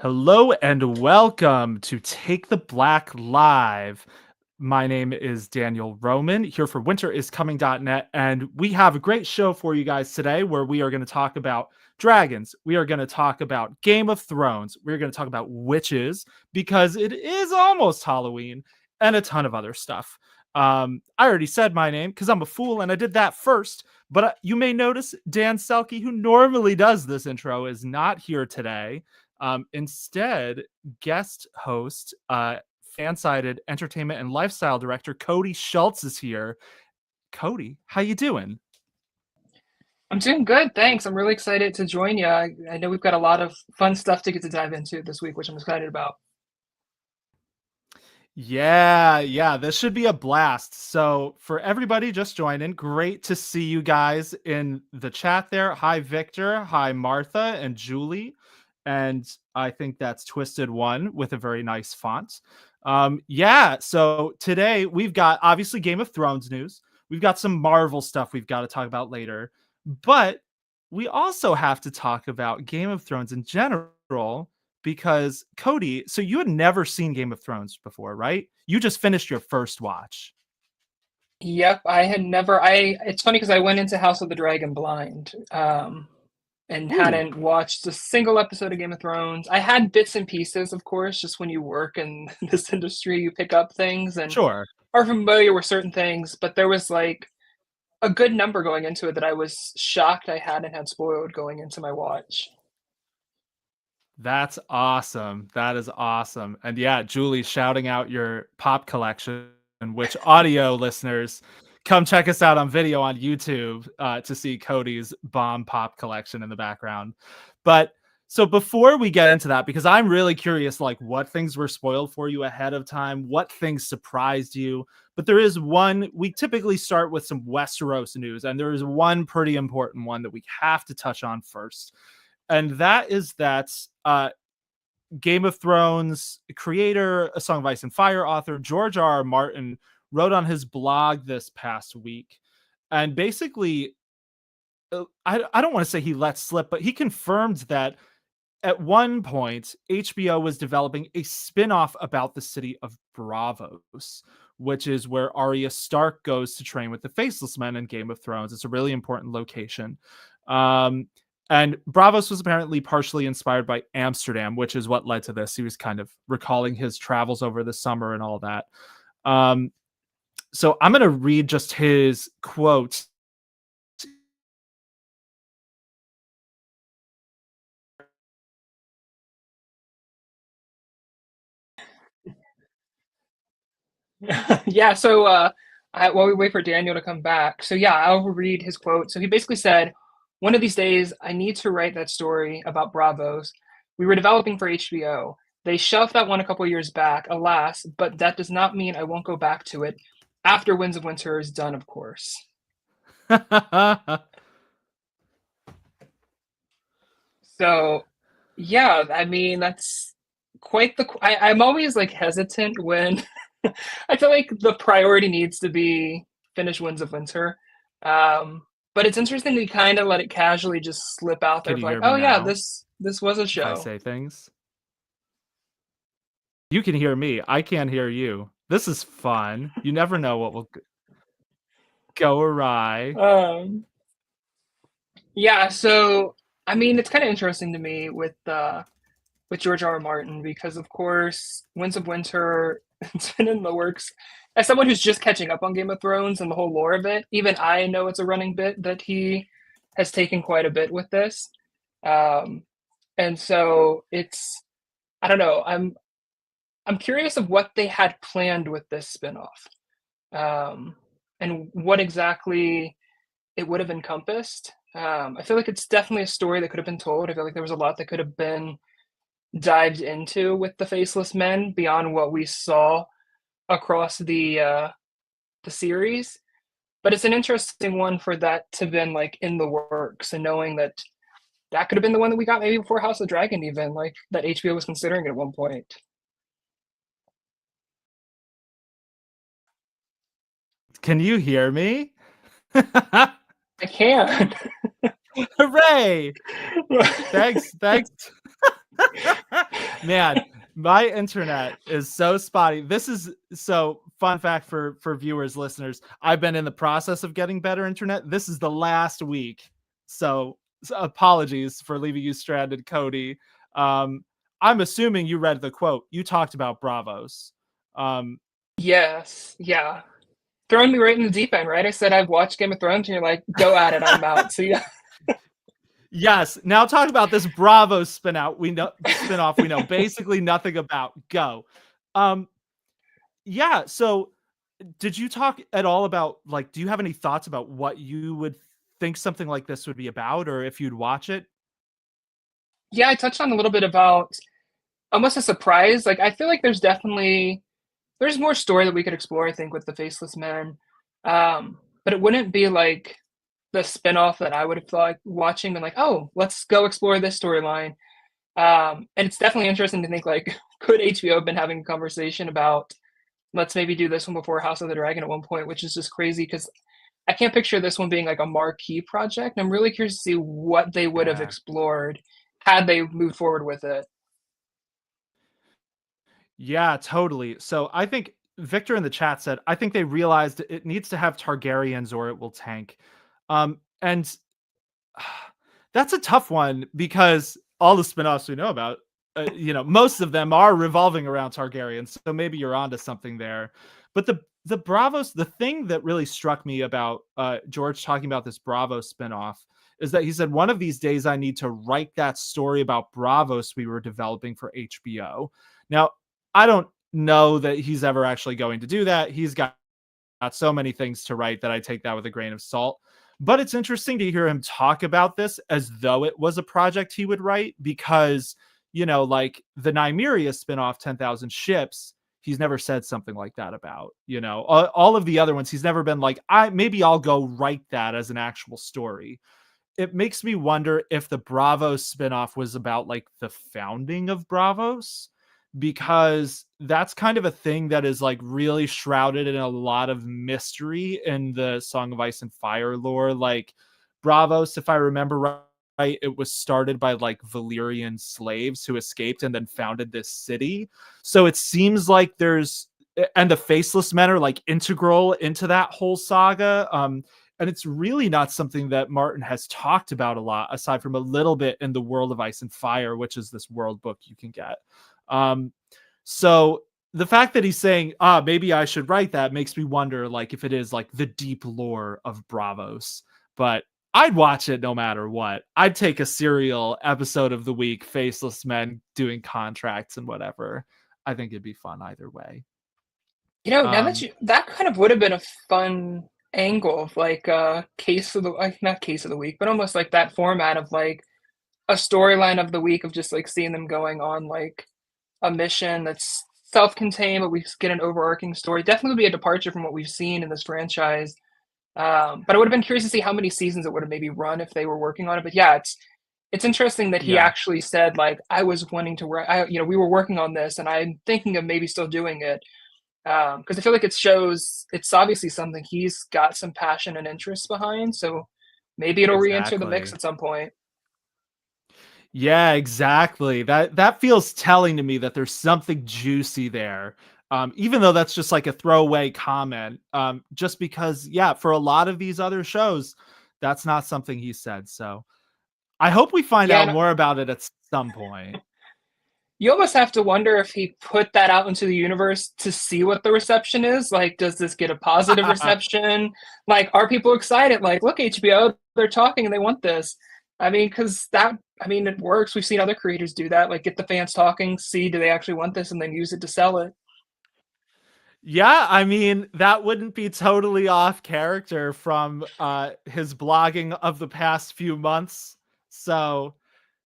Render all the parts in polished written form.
Hello and welcome to Take the Black Live. My name is Daniel Roman here for winteriscoming.net, and we have a great show for you guys today where we are going to talk about dragons. We are going to talk about Game of Thrones. We're going to talk about witches because it is almost Halloween and a ton of other stuff. I already said my name because I'm a fool and I did that first, but you may notice Dan Selke, who normally does this intro, is not here today. Instead, guest host, fan-sided entertainment and lifestyle director Cody Schultz is here. Cody, how you doing? I'm doing good, thanks. I'm really excited to join you. I know we've got a lot of fun stuff to get to dive into this week, which I'm excited about. Yeah, this should be a blast. So, for everybody just joining, great to see you guys in the chat there. Hi, Victor. Hi, Martha and Julie. And I think that's Twisted One with a very nice font. So today we've got obviously Game of Thrones news. We've got some Marvel stuff we've got to talk about later. But we also have to talk about Game of Thrones in general because Cody, so you had never seen Game of Thrones before, right? You just finished your first watch. Yep, I had never. It's funny because I went into House of the Dragon blind, and Ooh, hadn't watched a single episode of Game of Thrones. I had bits and pieces, of course. Just when you work in this industry, you pick up things and sure. are familiar with certain things. But there was like a good number going into it that I was shocked I hadn't had spoiled going into my watch. That's awesome. That is awesome. And yeah, Julie shouting out your pop collection, which audio listeners come check us out on video on YouTube to see Cody's bomb pop collection in the background. But so before we get into that, because I'm really curious, like what things were spoiled for you ahead of time, what things surprised you. But there is one, we typically start with some Westeros news, and there is one pretty important one that we have to touch on first. And that is that Game of Thrones creator, A Song of Ice and Fire author George R. R. Martin wrote on his blog this past week, and basically, I don't want to say he let slip, but he confirmed that at one point HBO was developing a spin-off about the city of Braavos, which is where Arya Stark goes to train with the Faceless Men in Game of Thrones. It's a really important location. Um, and Braavos was apparently partially inspired by Amsterdam, which is what led to this. He was kind of recalling his travels over the summer and all that. Um, so I'm going to read just his quote. Yeah, so while we wait for Daniel to come back, so yeah, I'll read his quote. So he basically said, "One of these days, I need to write that story about Braavos. We were developing for HBO. They shelved that one a couple years back, alas, but that does not mean I won't go back to it after Winds of Winter is done, of course." So, yeah, I mean, that's quite the. I'm always like hesitant when I feel like the priority needs to be finish Winds of Winter. But it's interesting to kind of let it casually just slip out there Can of you like, hear me oh yeah, now? this was a If I show. say things, you can hear me. I can't hear you. This is fun. You never know what will go awry. Um, yeah, so I mean, it's kind of interesting to me with George R. R. Martin because, of course, Winds of Winter it's been in the works. As someone who's just catching up on Game of Thrones and the whole lore of it, even I know it's a running bit that he has taken quite a bit with this. Um, and so it's I don't know. I'm curious of what they had planned with this spinoff, um, and what exactly it would have encompassed. I feel like it's definitely a story that could have been told. I feel like there was a lot that could have been dived into with the Faceless Men beyond what we saw across the series. But it's an interesting one for that to have been like in the works and knowing that that could have been the one that we got maybe before House of Dragon, even like that HBO was considering at one point. Can you hear me? I can. Hooray! Thanks. Man, my internet is so spotty. This is so fun fact for viewers, listeners. I've been in the process of getting better internet. This is the last week. So apologies for leaving you stranded, Cody. Um, I'm assuming you read the quote. You talked about Braavos. Um, Yes, yeah. Throwing me right in the deep end, right? I said I've watched Game of Thrones, and you're like, go at it, I'm out. So yeah. yes. Now talk about this Braavos spinoff we know basically nothing about. Go. Um, yeah, so did you talk at all about, like, do you have any thoughts about what you would think something like this would be about, or if you'd watch it? Yeah, I touched on a little bit about almost a surprise. Like, I feel like there's more story that we could explore, I think, with the Faceless Men. But it wouldn't be like the spinoff that I would have thought watching and like, oh, let's go explore this storyline. And it's definitely interesting to think like, could HBO have been having a conversation about let's maybe do this one before House of the Dragon at one point, which is just crazy because I can't picture this one being like a marquee project. I'm really curious to see what they would have Yeah. explored had they moved forward with it. Yeah, totally. So I think Victor in the chat said, I think they realized it needs to have Targaryens or it will tank. And that's a tough one because all the spin-offs we know about, most of them are revolving around Targaryens. So maybe you're onto something there. But the Braavos, the thing that really struck me about George talking about this Braavos spin-off is that he said, one of these days I need to write that story about Braavos we were developing for HBO. Now, I don't know that he's ever actually going to do that. He's got so many things to write that I take that with a grain of salt. But it's interesting to hear him talk about this as though it was a project he would write because, like the Nymeria spinoff, 10,000 Ships, he's never said something like that about, all of the other ones. He's never been like, maybe I'll go write that as an actual story. It makes me wonder if the Braavos spinoff was about like the founding of Braavos, because that's kind of a thing that is like really shrouded in a lot of mystery in the Song of Ice and Fire lore. Like Braavos, if I remember right, it was started by like Valyrian slaves who escaped and then founded this city. So it seems like and the Faceless Men are like integral into that whole saga. And it's really not something that Martin has talked about a lot, aside from a little bit in the World of Ice and Fire, which is this world book you can get. So the fact that he's saying, maybe I should write that makes me wonder, like, if it is like the deep lore of Braavos. But I'd watch it no matter what. I'd take a serial episode of the week, Faceless Men doing contracts and whatever. I think it'd be fun either way. Now that kind of would have been a fun angle of like case of the like not case of the week, but almost like that format of like a storyline of the week of just like seeing them going on like a mission that's self-contained, but we get an overarching story. Definitely would be a departure from what we've seen in this franchise. But I would have been curious to see how many seasons it would have maybe run if they were working on it. But yeah, it's interesting that he Yeah, actually said like I was wanting to work. We were working on this, and I'm thinking of maybe still doing it because I feel like it shows it's obviously something he's got some passion and interest behind. So maybe it'll re-enter the mix exactly. at some point. Yeah, exactly. That feels telling to me that there's something juicy there. Even though that's just like a throwaway comment. Just because, yeah, for a lot of these other shows, that's not something he said. So I hope we find Yeah, out and more about it at some point. you almost have to wonder if he put that out into the universe to see what the reception is. Like, does this get a positive reception? Like, are people excited? Like, look, HBO, they're talking and they want this. I mean, it works. We've seen other creators do that. Like, get the fans talking, see, do they actually want this, and then use it to sell it. Yeah, I mean, that wouldn't be totally off character from his blogging of the past few months. So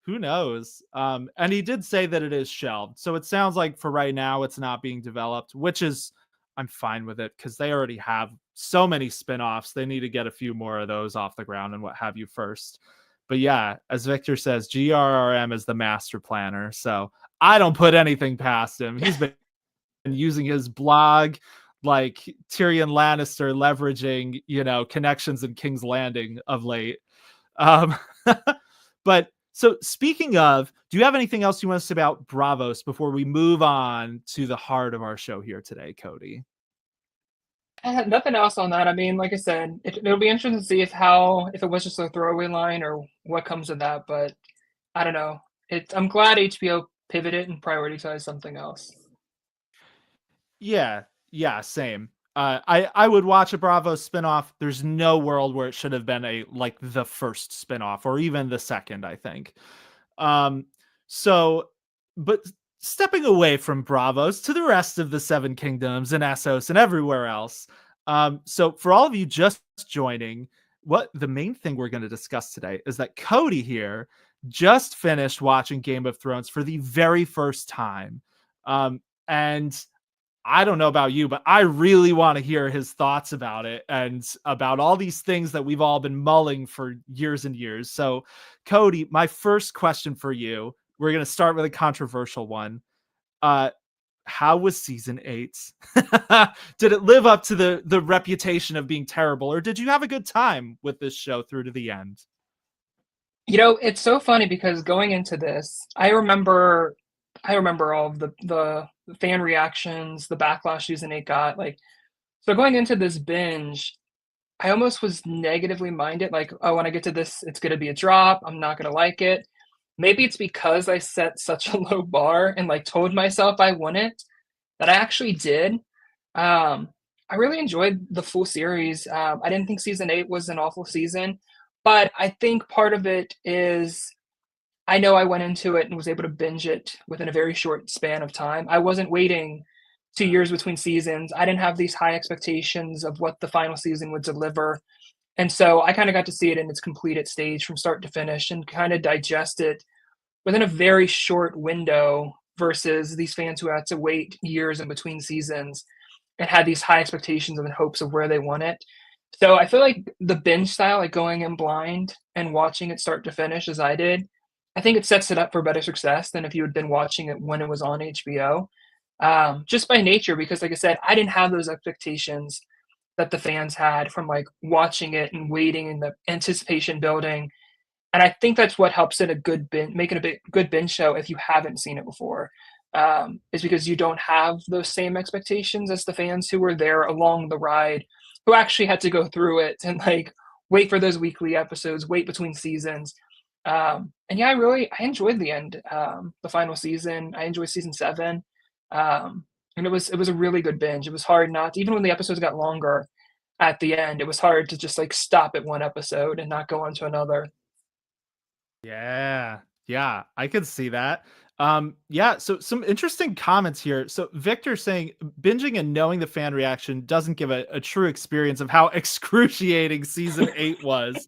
who knows? And he did say that it is shelved. So it sounds like for right now it's not being developed, which is I'm fine with it because they already have so many spin-offs. They need to get a few more of those off the ground and what have you first. But yeah, as Victor says, GRRM is the master planner. So I don't put anything past him. He's been using his blog like Tyrion Lannister leveraging, connections in King's Landing of late. Um, but So speaking of, do you have anything else you want to say about Braavos before we move on to the heart of our show here today, Cody? Nothing else on that. I mean, like I said, it'll be interesting to see if it was just a throwaway line or what comes of that. But I don't know. I'm glad HBO pivoted and prioritized something else. Yeah, yeah, same. I would watch a Bravo spinoff. There's no world where it should have been a like the first spinoff or even the second, I think. Um, so, but stepping away from Bravos to the rest of the Seven Kingdoms and Essos and everywhere else. So for all of you just joining, what the main thing we're going to discuss today is that Cody here just finished watching Game of Thrones for the very first time. And I don't know about you, but I really want to hear his thoughts about it and about all these things that we've all been mulling for years and years. So, Cody, my first question for you, we're going to start with a controversial one. Uh, how was season 8? Did it live up to the reputation of being terrible, or did you have a good time with this show through to the end? It's so funny because going into this, I remember all of the fan reactions, the backlash season 8 got. So going into this binge, I almost was negatively minded, like, oh, when I get to this, it's gonna be a drop. I'm not gonna like it. Maybe it's because I set such a low bar and like told myself I wouldn't, that I actually did. Um, I really enjoyed the full series. I didn't think season 8 was an awful season, but I think part of it is I know I went into it and was able to binge it within a very short span of time. I wasn't waiting 2 years between seasons. I didn't have these high expectations of what the final season would deliver. And so I kind of got to see it in its completed stage from start to finish and kind of digest it within a very short window versus these fans who had to wait years in between seasons and had these high expectations and hopes of where they want it. So I feel like the binge style, like going in blind and watching it start to finish as I did, I think it sets it up for better success than if you had been watching it when it was on HBO. Just by nature, because like I said, I didn't have those expectations that the fans had from like watching it and waiting and the anticipation building. And I think that's what helps it a good bin make it a good binge show if you haven't seen it before, is because you don't have those same expectations as the fans who were there along the ride, who actually had to go through it and like wait for those weekly episodes, wait between seasons. And yeah, I enjoyed the end, the final season. I enjoyed season 7. And it was a really good binge. It was hard not even when the episodes got longer at the end, it was hard to just like stop at one episode and not go on to another. Yeah. Yeah, I could see that. Yeah, so some interesting comments here. So Victor saying binging and knowing the fan reaction doesn't give a true experience of how excruciating season 8 was.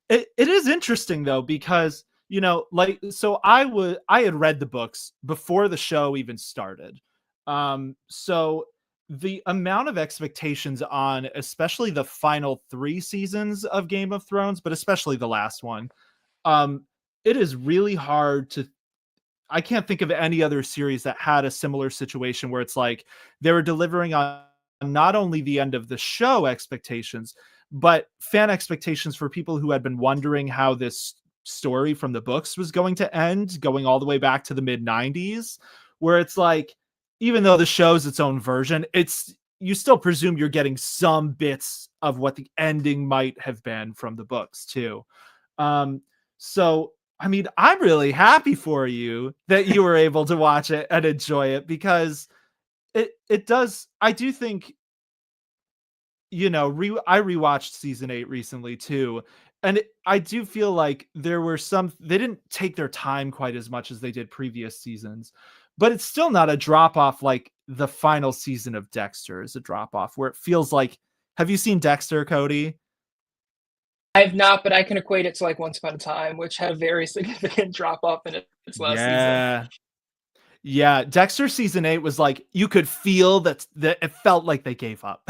It is interesting though, because like so I had read the books before the show even started. So the amount of expectations on especially the final 3 seasons of Game of Thrones, but especially the last one, um, it is really hard to I can't think of any other series that had a similar situation where it's like they were delivering on not only the end of the show expectations, but fan expectations for people who had been wondering how this story from the books was going to end, going all the way back to the mid 90s, where it's like, even though the show's its own version, it's you still presume you're getting some bits of what the ending might have been from the books too. Um, so I mean, I'm really happy for you that you were able to watch it and enjoy it because it does. I do think I rewatched season 8 recently too, and I do feel like there were some they didn't take their time quite as much as they did previous seasons, but it's still not a drop off like the final season of Dexter is a drop off where it feels like. Have you seen Dexter, Cody? I have not, but I can equate it to like Once Upon a Time, which had a very significant drop off in its last season. Yeah. Yeah, Dexter season 8 was like you could feel that it felt like they gave up.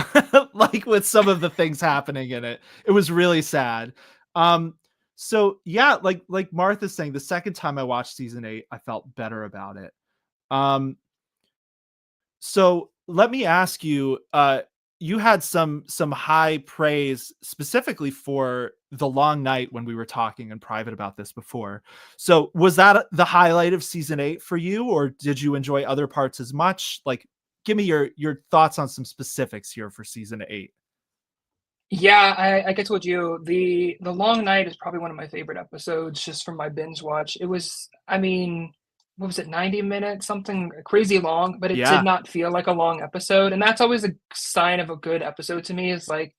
Like with some of the things happening in it. It was really sad. Um so yeah, like Martha's saying, the second time I watched season 8, I felt better about it. Um so let me ask you, you had some high praise specifically for the long night when we were talking in private about this before. So was that the highlight of season 8 for you, or did you enjoy other parts as much? Like, give me your thoughts on some specifics here for season 8. Yeah, like I told you, the long night is probably one of my favorite episodes just from my binge watch. It was, I mean, what was it, 90 minutes, something crazy long, but it did Yeah, not feel like a long episode. And that's always a sign of a good episode to me, is like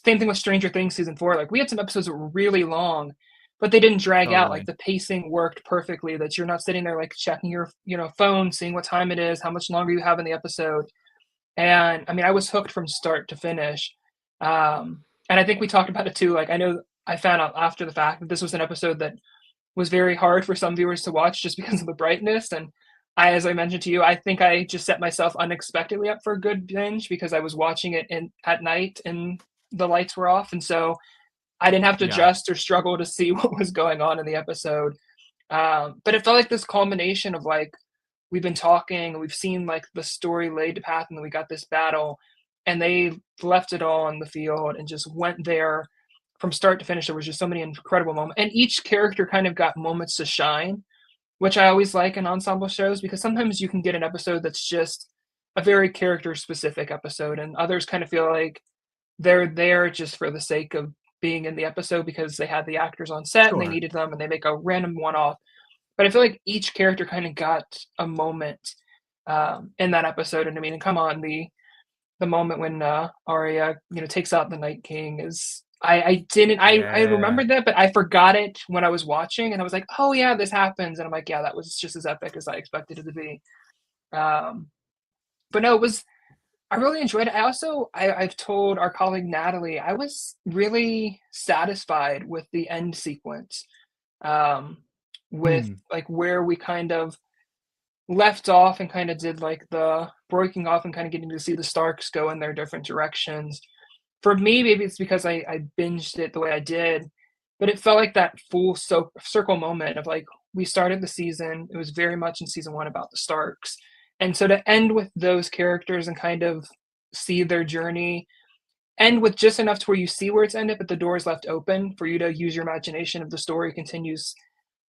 same thing with Stranger Things season 4. Like we had some episodes that were really long, but they didn't drag out. Like totally. the pacing worked perfectly, that you're not sitting there like checking your, phone, seeing what time it is, how much longer you have in the episode. And I mean, I was hooked from start to finish. And I think we talked about it too. Like, I know I found out after the fact that this was an episode that was very hard for some viewers to watch just because of the brightness. And as I mentioned to you, I think I just set myself unexpectedly up for a good binge because I was watching it at night and the lights were off. And so I didn't have to Yeah, adjust or struggle to see what was going on in the episode. But it felt like this culmination of like, we've been talking and we've seen like the story laid to path, and then we got this battle, and they left it all on the field and just went there from start to finish. There was just so many incredible moments, and each character kind of got moments to shine, which I always like in ensemble shows, because sometimes you can get an episode that's just a very character specific episode, and others kind of feel like they're there just for the sake of being in the episode because they had the actors on set and they sure. needed them, and they make a random one off. But I feel like each character kind of got a moment in that episode. And I mean, come on, the moment when Arya, takes out the Night King is, I didn't, I Yeah. remembered that, but I forgot it when I was watching, and I was like, oh yeah, this happens, and I'm like, yeah, that was just as epic as I expected it to be. Um, but no, it was. I really enjoyed it. I've told our colleague Natalie, I was really satisfied with the end sequence, um, with Mm, like where we kind of left off and kind of did like the breaking off and kind of getting to see the Starks go in their different directions. For me, maybe it's because I binged it the way I did, but it felt like that full circle moment of like, we started the season. It was very much in season 1 about the Starks. And so to end with those characters and kind of see their journey, end with just enough to where you see where it's ended, but the door is left open for you to use your imagination if the story continues.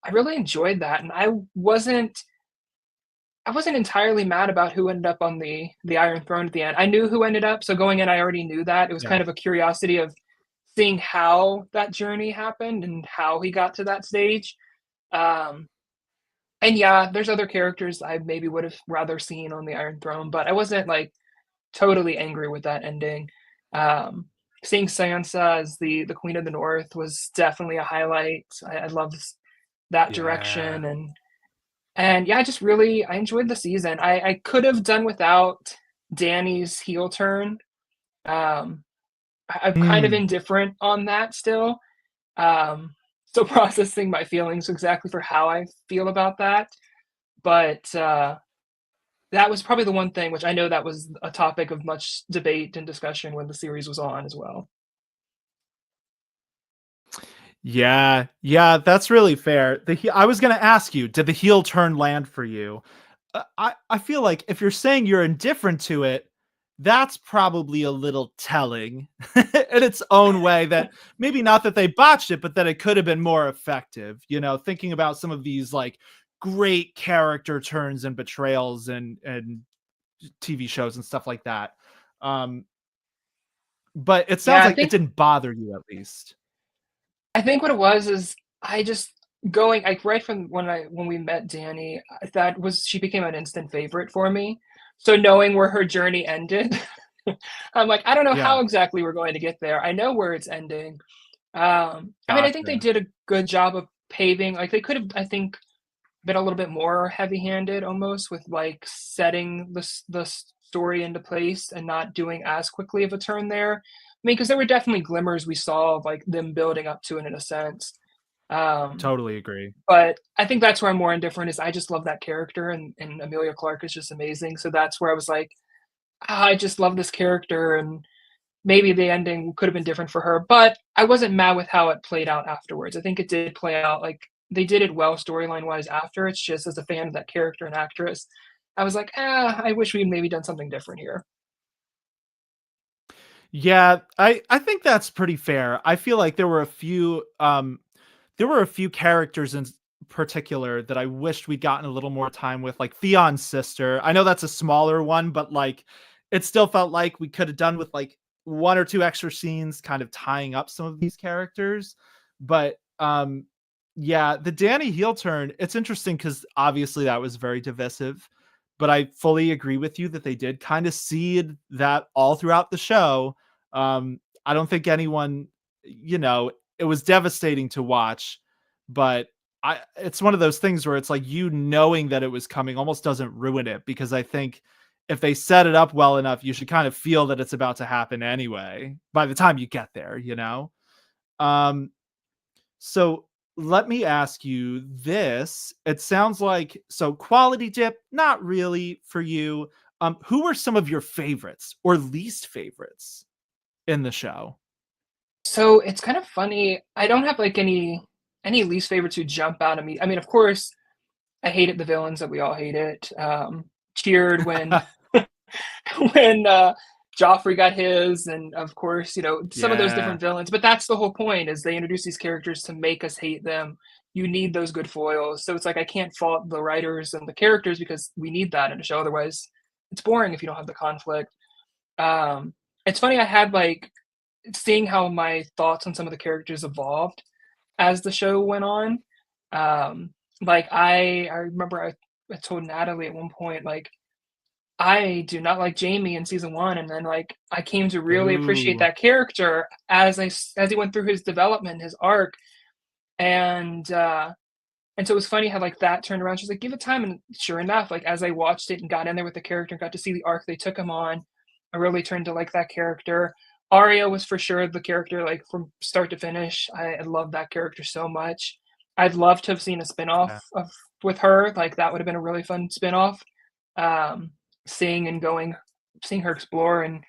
I really enjoyed that. And I wasn't entirely mad about who ended up on the Iron Throne at the end. I knew who ended up, so going in, I already knew that. It was yeah. kind of a curiosity of seeing how that journey happened and how he got to that stage. Um, and yeah, there's other characters I maybe would have rather seen on the Iron Throne, but I wasn't like totally angry with that ending. Um, Seeing Sansa as the Queen of the North was definitely a highlight. I loved that Yeah. direction, and yeah, I enjoyed the season. I could have done without Danny's heel turn. Um, I'm kind of Mm. indifferent on that still. Still processing my feelings exactly for how I feel about that. But that was probably the one thing which I know that was a topic of much debate and discussion when the series was on as well. Yeah, yeah, that's really fair. I was gonna ask you, did the heel turn land for you? I feel like if you're saying you're indifferent to it, that's probably a little telling in its own way, that maybe not that they botched it, but that it could have been more effective. Thinking about some of these like great character turns and betrayals and TV shows and stuff like that. Um, but it sounds Yeah, I like it think didn't bother you at least. I think what it was is I just going like right from when we met Danny, that was she became an instant favorite for me. So knowing where her journey ended, I'm like, I don't know Yeah, how exactly we're going to get there. I know where it's ending. I mean, I think they gotcha. did a good job of paving. Like they could have, I think, been a little bit more heavy-handed almost with like setting the story into place and not doing as quickly of a turn there. I mean, because there were definitely glimmers we saw of like them building up to it in a sense. Um, Totally agree. but I think that's where I'm more indifferent is I just love that character, and Amelia Clark is just amazing. So that's where I was like, I just love this character, and maybe the ending could have been different for her, but I wasn't mad with how it played out afterwards. I think it did play out like they did it well storyline wise after. It's just as a fan of that character and actress, I was like, I wish we'd maybe done something different here. Yeah, I think that's pretty fair. I feel like there were a few characters in particular that I wished we'd gotten a little more time with, like Theon's sister. I know that's a smaller one, but like it still felt like we could have done with like one or two extra scenes kind of tying up some of these characters. But yeah, the Danny heel turn, it's interesting because obviously that was very divisive. But I fully agree with you that they did kind of seed that all throughout the show. I don't think anyone, you know, it was devastating to watch, but it's one of those things where it's like you knowing that it was coming almost doesn't ruin it, because I think if they set it up well enough, you should kind of feel that it's about to happen anyway by the time you get there, you know? Um, so let me ask you this. It sounds like, so quality dip, not really for you. Who were some of your favorites or least favorites in the show? So it's kind of funny. I don't have like any least favorites who jump out at me. I mean, of course, I hated the villains that we all hated. Cheered when when Joffrey got his, and of course, some of those Yeah. different villains. But that's the whole point: is they introduce these characters to make us hate them. You need those good foils. So it's like I can't fault the writers and the characters because we need that in a show. Otherwise, it's boring if you don't have the conflict. It's funny. I had like seeing how my thoughts on some of the characters evolved as the show went on. Like I remember I told Natalie at one point, like, I do not like Jamie in season 1, and then, like, I came to really appreciate Ooh. that character as he went through his development, his arc, and, uh, and so it was funny how, like, that turned around. She's like, "Give it time," and sure enough, like, as I watched it and got in there with the character and got to see the arc they took him on, I really turned to like that character. Arya was for sure the character, like, from start to finish. I love that character so much. I'd love to have seen a spinoff Yeah. of with her, like, that would have been a really fun spinoff. Um, seeing and going seeing her explore and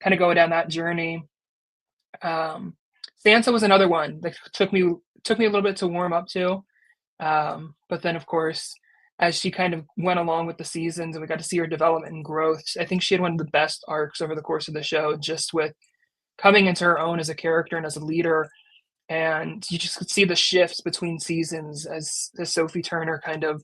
kinda go down that journey. Um, Sansa was another one that took me a little bit to warm up to, but then, of course, as she kind of went along with the seasons and we got to see her development and growth, I think she had one of the best arcs over the course of the show, just with coming into her own as a character and as a leader. And you just could see the shifts between seasons as Sophie Turner kind of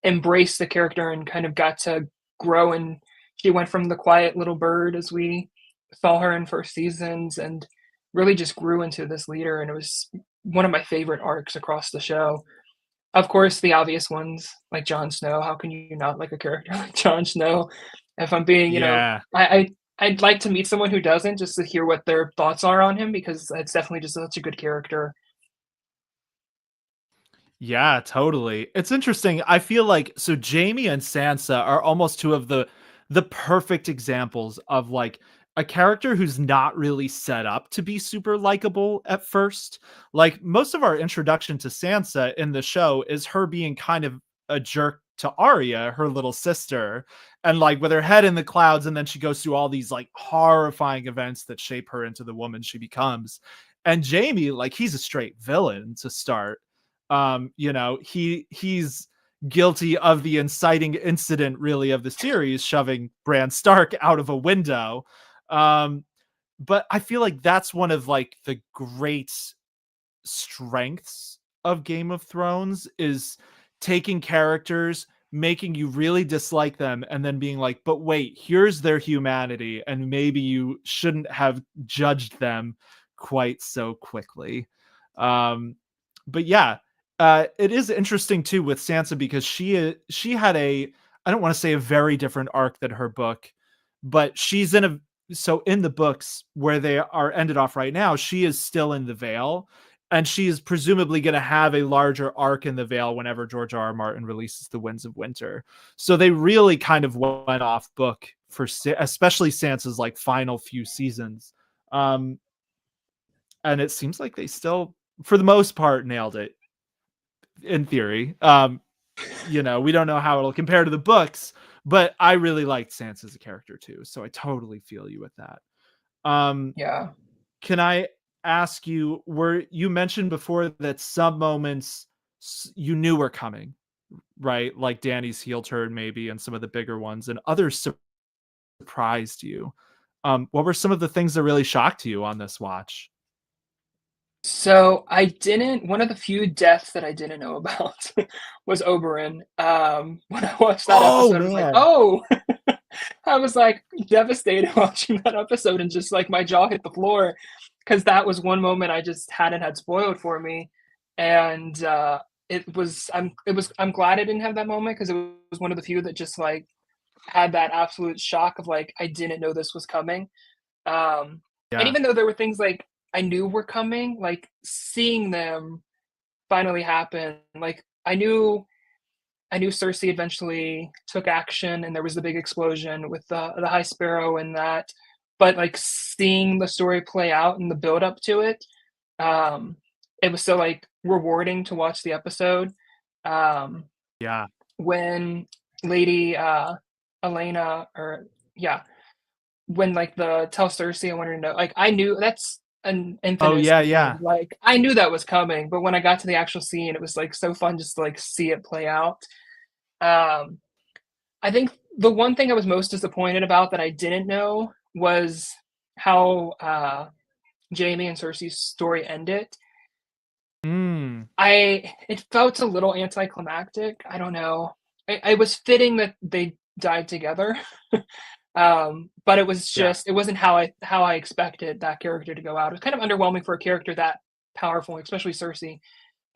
embraced the character and kind of got to grow. And she went from the quiet little bird as we saw her in first seasons and really just grew into this leader. And it was one of my favorite arcs across the show. Of course, the obvious ones like Jon Snow. How can you not like a character like Jon Snow? If I'm being, Yeah. I'd like to meet someone who doesn't, just to hear what their thoughts are on him, because it's definitely just such a good character. Yeah, totally. It's interesting. I feel like so Jamie and Sansa are almost two of the perfect examples of like a character who's not really set up to be super likable at first. Like most of our introduction to Sansa in the show is her being kind of a jerk to Arya, her little sister, and like with her head in the clouds, and then she goes through all these like horrifying events that shape her into the woman she becomes. And Jamie, like he's a straight villain to start. He's guilty of the inciting incident really of the series, shoving Bran Stark out of a window. um but I feel like that's one of like the great strengths of Game of Thrones is taking characters, making you really dislike them, and then being like, but wait, here's their humanity, and maybe you shouldn't have judged them quite so quickly. Um, but yeah, it is interesting too with Sansa because she had a, I don't want to say a very different arc than her book, but she's in a, so in the books where they are ended off right now, she is still in the Vale, and she is presumably going to have a larger arc in the Vale whenever George R. R. Martin releases The Winds of Winter. So they really kind of went off book for especially Sansa's like final few seasons. Um, and it seems like they still, for the most part, nailed it in theory. We don't know how it'll compare to the books, but I really liked Sansa as a character too. So I totally feel you with that. Um, Yeah. can I ask you, were you mentioned before that some moments you knew were coming, right? Like Danny's heel turn maybe and some of the bigger ones, and others surprised you. What were some of the things that really shocked you on this watch? So I didn't one of the few deaths that I didn't know about was Oberyn. When I watched that Oh episode, I was like, man. "Oh!" I was, like, devastated watching that episode and just, like, my jaw hit the floor because that was one moment I just hadn't had spoiled for me, and, I'm glad I didn't have that moment because it was one of the few that just, like, had that absolute shock of, like, I didn't know this was coming. And Yeah. even though there were things, like, I knew were coming, like, seeing them finally happen, like, I knew Cersei eventually took action and there was the big explosion with the High Sparrow and that, but, like, seeing the story play out and the build up to it, um, it was so, like, rewarding to watch the episode. Um, Yeah. when Lady, Elena or yeah, when, like, the "Tell Cersei I want her to know," like, I knew that's an Oh infamous yeah, scene, yeah. like, I knew that was coming, but when I got to the actual scene, it was, like, so fun just to, like, see it play out. Um, I think the one thing I was most disappointed about that I didn't know was how, Jaime and Cersei's story ended. Mm. It felt a little anticlimactic, I don't know. It was fitting that they died together, but it was Yeah. just it wasn't how I expected that character to go out. It was kind of underwhelming for a character that powerful, especially Cersei,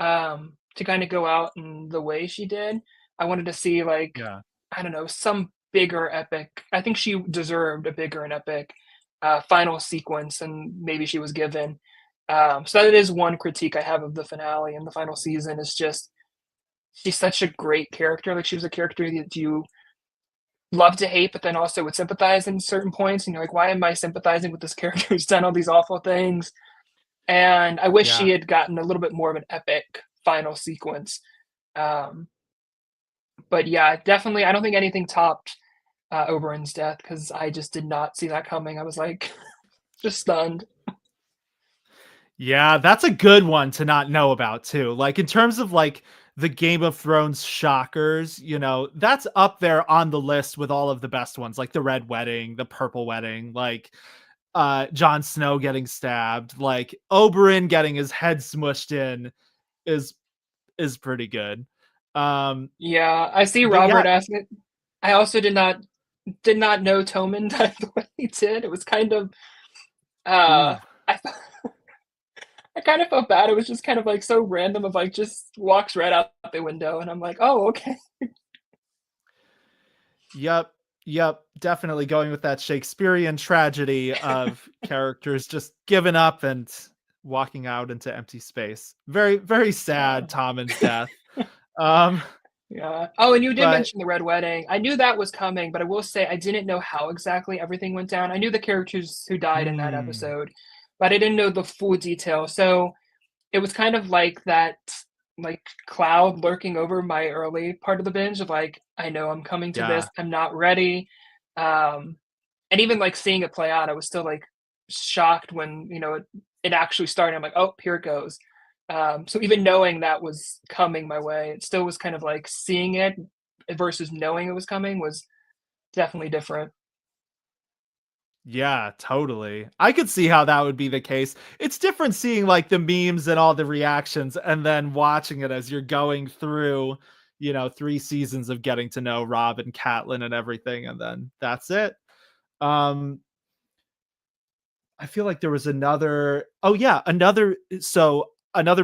to kinda go out in the way she did. I wanted to see, like, Yeah. I don't know, some bigger epic I think she deserved a bigger and epic, final sequence and maybe she was given. So that is one critique I have of the finale and the final season is just she's such a great character, like, she was a character that you love to hate, but then also would sympathize in certain points, and you're like, "Why am I sympathizing with this character who's done all these awful things?" And I wish she Yeah. had gotten a little bit more of an epic final sequence. Um, but yeah, definitely, I don't think anything topped, Oberyn's death because I just did not see that coming. I was, like, just stunned. Yeah, that's a good one to not know about too. Like in terms of like the Game of Thrones shockers, that's up there on the list with all of the best ones, like the Red Wedding, the Purple Wedding, like Jon Snow getting stabbed, like Oberyn getting his head smushed in is is pretty good. Yeah, I see But yeah, Robert asking I also did not know Tommen died the way he did. It was kind of, ooh. I I kind of felt bad. It was just kind of, like, so random of, like, just walks right out the window, and I'm like, "Oh, okay." Yep. Yep. Definitely going with that Shakespearean tragedy of characters just giving up and walking out into empty space. Very, very Yeah. sad Tommen's death. Um, Yeah. Oh, and you did but mention the Red Wedding. I knew that was coming, but I will say I didn't know how exactly everything went down. I knew the characters who died in that mm, episode, but I didn't know the full detail. So it was kind of like that, like, cloud lurking over my early part of the binge of, like, I know I'm coming to this, yeah. I'm not ready. Um, and even, like, seeing it play out, I was still, like, shocked when, it actually started. I'm like, "Oh, here it goes." So even knowing that was coming my way, it still was kind of like seeing it versus knowing it was coming was definitely different. Yeah, totally. I could see how that would be the case. It's different seeing like the memes and all the reactions and then watching it as you're going through, 3 seasons of getting to know Rob and Catelyn and everything, and then that's it. Um, I feel like there was another oh yeah, another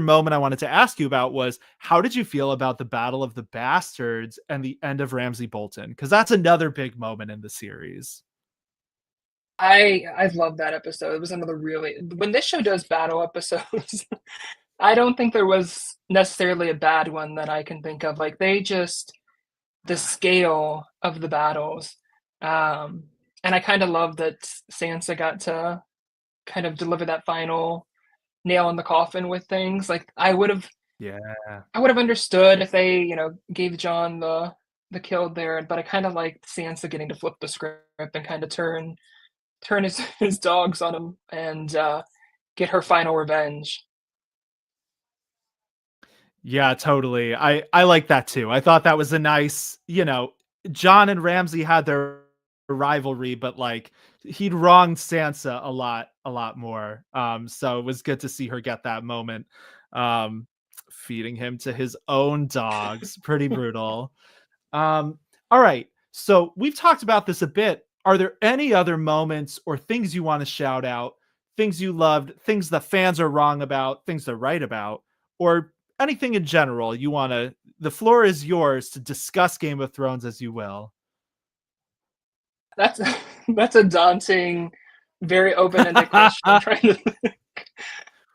moment I wanted to ask you about was how did you feel about the Battle of the Bastards and the end of Ramsay Bolton? Because that's another big moment in the series. I love that episode. It was another really when this show does battle episodes, I don't think there was necessarily a bad one that I can think of. Like they just the scale of the battles. Um, and I kind of love that Sansa got to kind of deliver that final nail in the coffin with things. Like Yeah. I would have understood if they, gave John the kill there, but I kind of liked Sansa getting to flip the script and kind of turn his his dogs on him and get her final revenge. Yeah, totally. I like that too. I thought that was a nice, John and Ramsey had their rivalry, but like he'd wronged Sansa a lot more. So it was good to see her get that moment. Um, feeding him to his own dogs, pretty brutal. All right. So we've talked about this a bit. Are there any other moments or things you want to shout out? Things you loved, things the fans are wrong about, things they're right about, or anything in general you want to? The floor is yours to discuss Game of Thrones as you will. That's that's a daunting, very open-ended question. I'm trying to think.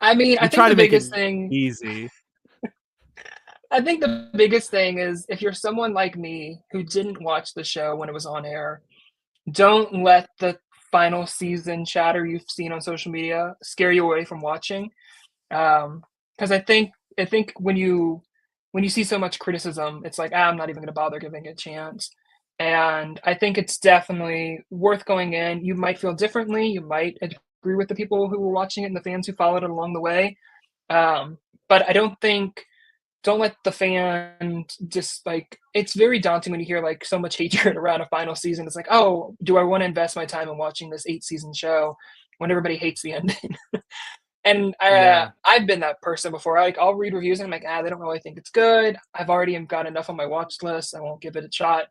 I mean, We try to make it easy. I think the biggest thing is if you're someone like me who didn't watch the show when it was on air, don't let the final season chatter you've seen on social media scare you away from watching. Because I think when you see so much criticism, it's like, I'm not even going to bother giving it a chance. And I think it's definitely worth going in. You might feel differently. You might agree with the people who were watching it and the fans who followed it along the way. But I don't let the fan just like, it's very daunting when you hear like so much hatred around a final season. It's like, oh, do I want to invest my time in watching this 8 season show when everybody hates the ending? And Yeah. I've been that person before. Like I'll read reviews and I'm like, they don't really think it's good. I've already got enough on my watch list. I won't give it a shot.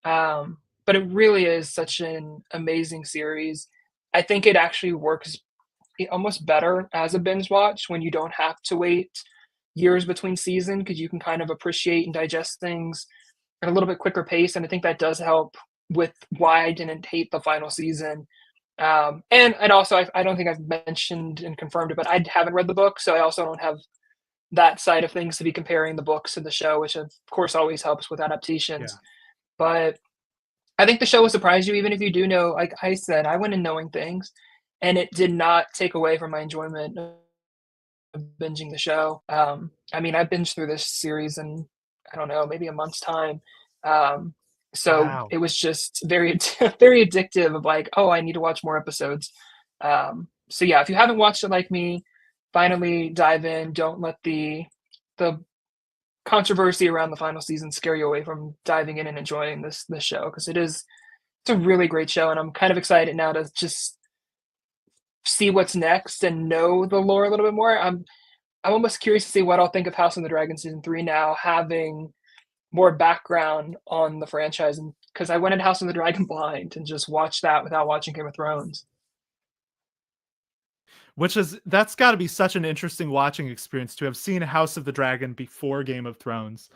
But it really is such an amazing series. I think it actually works almost better as a binge watch when you don't have to wait years between season because you can kind of appreciate and digest things at a little bit quicker pace. And I think that does help with why I didn't hate the final season. And also, I don't think I've mentioned and confirmed it, but I haven't read the book, so I also don't have that side of things to be comparing the books and the show, which of course always helps with adaptations. Yeah. But I think the show will surprise you, even if you do know. Like I said, I went in knowing things, and it did not take away from my enjoyment of binging the show. I mean, I binged through this series in, I don't know, maybe a month's time. Um, so Wow. it was just very, very addictive of like, oh, I need to watch more episodes. So yeah, if you haven't watched it like me, finally dive in. Don't let the controversy around the final season scare you away from diving in and enjoying this show because it's a really great show, and I'm kind of excited now to just see what's next and know the lore a little bit more. I'm almost curious to see what I'll think of House of the Dragon season 3 now, having more background on the franchise, and because I went into House of the Dragon blind and just watched that without watching Game of Thrones. That's got to be such an interesting watching experience to have seen House of the Dragon before Game of Thrones.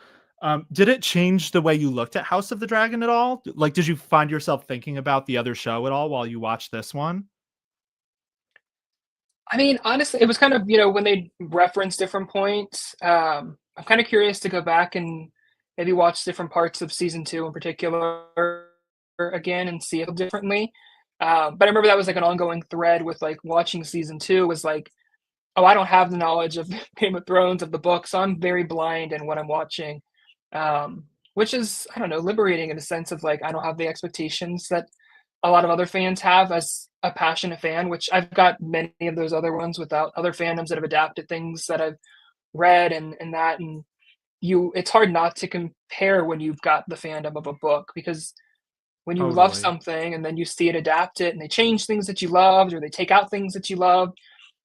Did it change the way you looked at House of the Dragon at all? Like, did you find yourself thinking about the other show at all while you watched this one? I mean, honestly, it was kind of, when they reference different points, I'm kind of curious to go back and maybe watch different parts of season 2 in particular again and see it differently. But I remember that was like an ongoing thread with like watching season 2 was like, oh, I don't have the knowledge of Game of Thrones of the book, so I'm very blind in what I'm watching. Which is, I don't know, liberating in a sense of like I don't have the expectations that a lot of other fans have as a passionate fan, which I've got many of those other ones without other fandoms that have adapted things that I've read and that and it's hard not to compare when you've got the fandom of a book because when you love Totally. something and then you see it adapted and they change things that you loved or they take out things that you loved,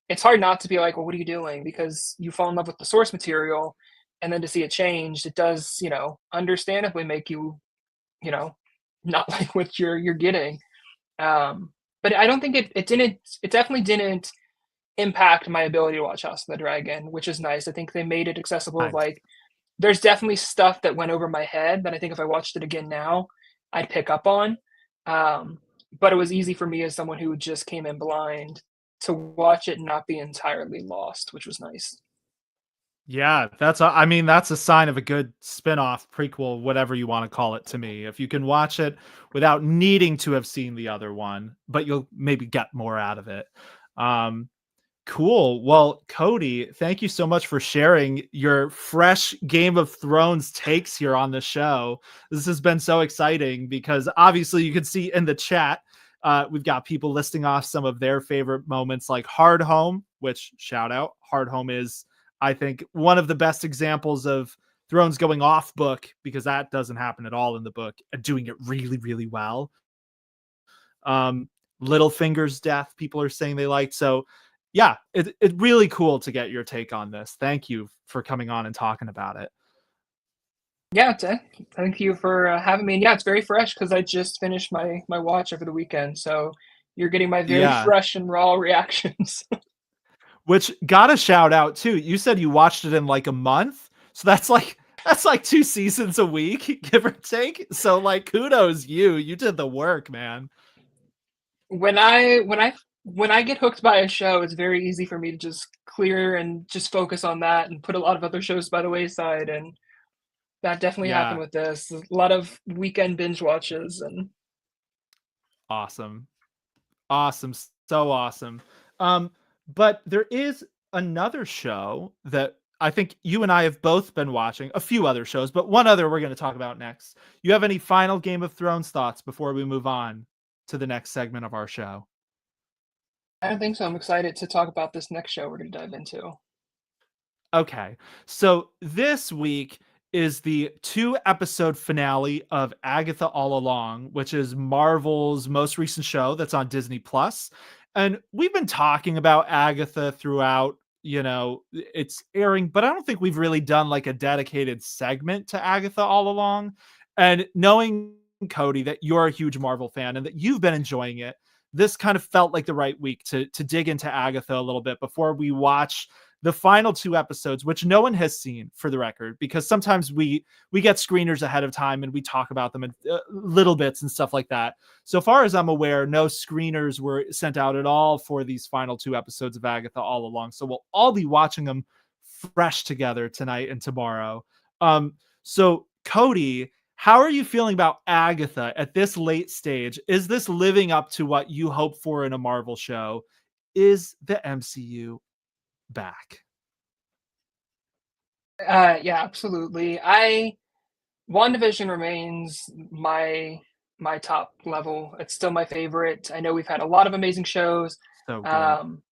it's hard not to be like, well, what are you doing? Because you fall in love with the source material and then to see it changed, it does, understandably make you, you know, not like what you're getting. But I don't think it definitely didn't impact my ability to watch House of the Dragon, which is nice. I think they made it accessible. Nice. Like, there's definitely stuff that went over my head that I think if I watched it again now, I'd pick up on. But it was easy for me as someone who just came in blind to watch it and not be entirely lost, which was nice. Yeah, I mean, that's a sign of a good spin-off, prequel, whatever you want to call it to me. If you can watch it without needing to have seen the other one, but you'll maybe get more out of it. Um, cool. Well, Cody, thank you so much for sharing your fresh Game of Thrones takes here on the show. This has been so exciting because obviously you can see in the chat, we've got people listing off some of their favorite moments like Hard Home, which shout out, Hard Home is, I think, one of the best examples of Thrones going off book because that doesn't happen at all in the book and doing it really, really well. Littlefinger's death, people are saying they liked. So yeah, it's really cool to get your take on this. Thank you for coming on and talking about it. Yeah, thank you for having me. And yeah, it's very fresh because I just finished my watch over the weekend. So you're getting my very Yeah. fresh and raw reactions. Which got a shout out too. You said you watched it in like a month. So that's like 2 seasons a week, give or take. So like kudos you. You did the work, man. When I get hooked by a show, it's very easy for me to just clear and just focus on that and put a lot of other shows by the wayside. And that definitely happened Yeah. with this. A lot of weekend binge watches and Awesome. Awesome. So awesome. Um, but there is another show that I think you and I have both been watching, a few other shows, but one other we're going to talk about next. You have any final Game of Thrones thoughts before we move on to the next segment of our show? I don't think so. I'm excited to talk about this next show we're going to dive into. Okay. So this week is the 2-episode finale of Agatha All Along, which is Marvel's most recent show that's on Disney Plus. And we've been talking about Agatha throughout, its airing, but I don't think we've really done like a dedicated segment to Agatha All Along. And knowing, Cody, that you're a huge Marvel fan and that you've been enjoying it, this kind of felt like the right week to dig into Agatha a little bit before we watch the final 2 episodes, which no one has seen, for the record, because sometimes we get screeners ahead of time and we talk about them in little bits and stuff like that. So far as I'm aware, no screeners were sent out at all for these final 2 episodes of Agatha All Along. So we'll all be watching them fresh together tonight and tomorrow. So Cody, how are you feeling about Agatha at this late stage? Is this living up to what you hope for in a Marvel show? Is the MCU back? Yeah, absolutely. I WandaVision remains my top level. It's still my favorite. I know we've had a lot of amazing shows. So good. Um,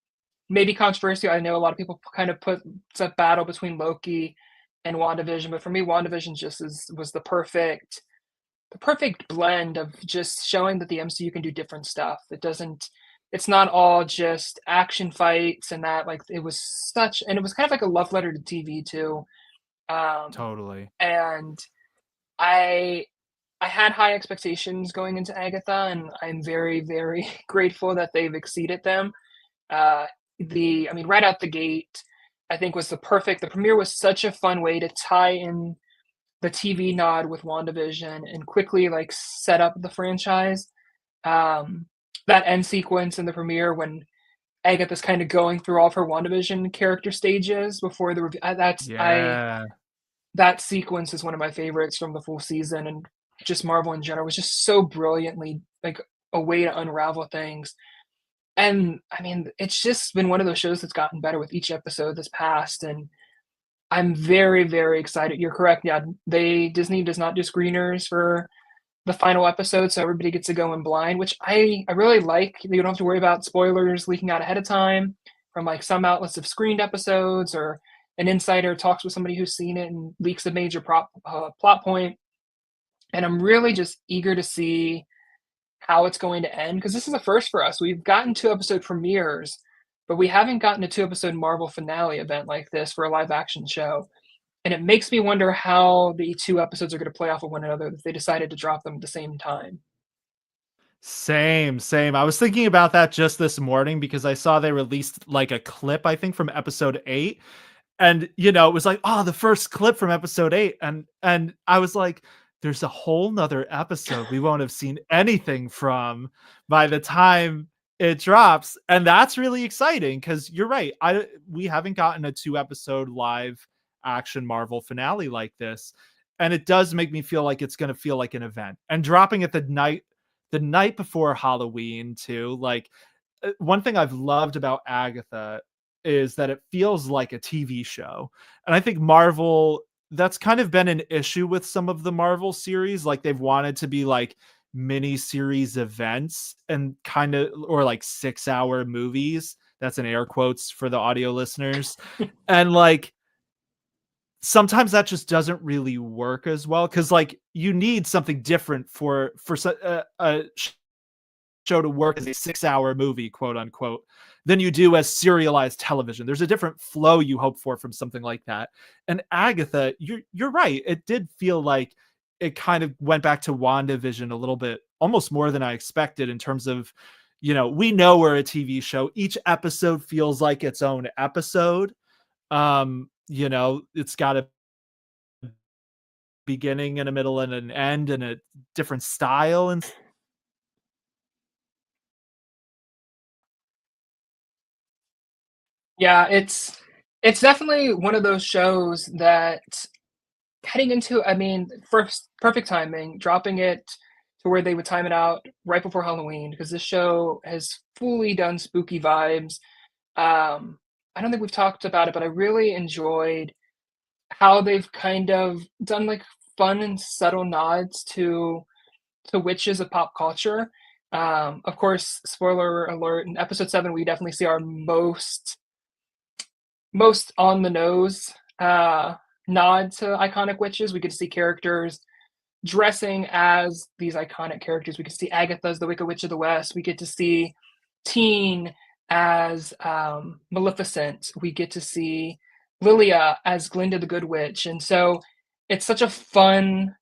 Maybe controversial. I know a lot of people kind of put it's a battle between Loki and WandaVision, but for me, WandaVision just was the perfect blend of just showing that the MCU can do different stuff. It's not all just action fights and that. Like it was and it was kind of like a love letter to TV too. Um, Totally. and I I had high expectations going into Agatha, and I'm very, very grateful that they've exceeded them. Uh, I mean, right out the gate, I think was the premiere was such a fun way to tie in the TV nod with WandaVision and quickly like set up the franchise. Um, that end sequence in the premiere when Agatha's kind of going through all of her WandaVision character stages before the review. Yeah. That sequence is one of my favorites from the full season, and just Marvel in general was just so brilliantly like a way to unravel things. And I mean, it's just been one of those shows that's gotten better with each episode that's passed, and I'm very, very excited. You're correct. Yeah, Disney does not do screeners for the final episode, so everybody gets to go in blind, which I really like. You don't have to worry about spoilers leaking out ahead of time from like some outlets have screened episodes, or an insider talks with somebody who's seen it and leaks a major plot point. And I'm really just eager to see how it's going to end because this is a first for us. We've gotten 2-episode premieres, but we haven't gotten a 2-episode Marvel finale event like this for a live action show. And it makes me wonder how the 2 episodes are going to play off of one another if they decided to drop them at the same time. Same, same. I was thinking about that just this morning because I saw they released like a clip, I think, from episode 8. And it was like, oh, the first clip from episode 8. And I was like, there's a whole nother episode we won't have seen anything from by the time it drops. And that's really exciting because you're right. We haven't gotten a 2-episode live action Marvel finale like this. And it does make me feel like it's gonna feel like an event. And dropping it the night before Halloween too. Like one thing I've loved about Agatha is that it feels like a TV show. And I think Marvel, that's kind of been an issue with some of the Marvel series. Like they've wanted to be like mini series events and kind of, or like 6-hour movies. That's in air quotes for the audio listeners. And like, sometimes that just doesn't really work as well. Cause like you need something different for a show to work as a 6-hour movie, quote unquote, than you do as serialized television. There's a different flow you hope for from something like that. And Agatha, you're right. It did feel like it kind of went back to WandaVision a little bit, almost more than I expected in terms of, we know we're a TV show. Each episode feels like its own episode. It's got a beginning and a middle and an end and a different style and Yeah, it's definitely one of those shows that heading into, I mean, first perfect timing, dropping it to where they would time it out right before Halloween because this show has fully done spooky vibes. I don't think we've talked about it, but I really enjoyed how they've kind of done like fun and subtle nods to witches of pop culture. Of course, spoiler alert, in episode 7, we definitely see our most on the nose nod to iconic witches. We get to see characters dressing as these iconic characters. We get to see Agatha as the Wicked Witch of the West. We get to see Teen as Maleficent. We get to see Lilia as Glinda the Good Witch. And so it's such a fun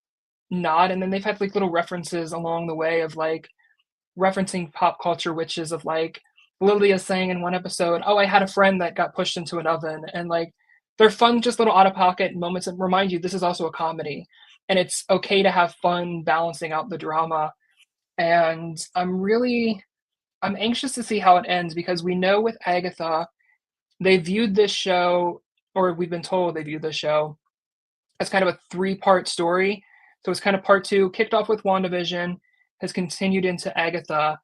nod. And then they've had like little references along the way of like referencing pop culture witches of like Lilia saying in one episode, "Oh, I had a friend that got pushed into an oven," and like they're fun, just little out of pocket moments that remind you this is also a comedy, and it's okay to have fun balancing out the drama. And I'm anxious to see how it ends because we know with Agatha, they viewed this show, or we've been told they viewed this show as kind of a three-part story. So it's kind of part two, kicked off with WandaVision, has continued into Agatha,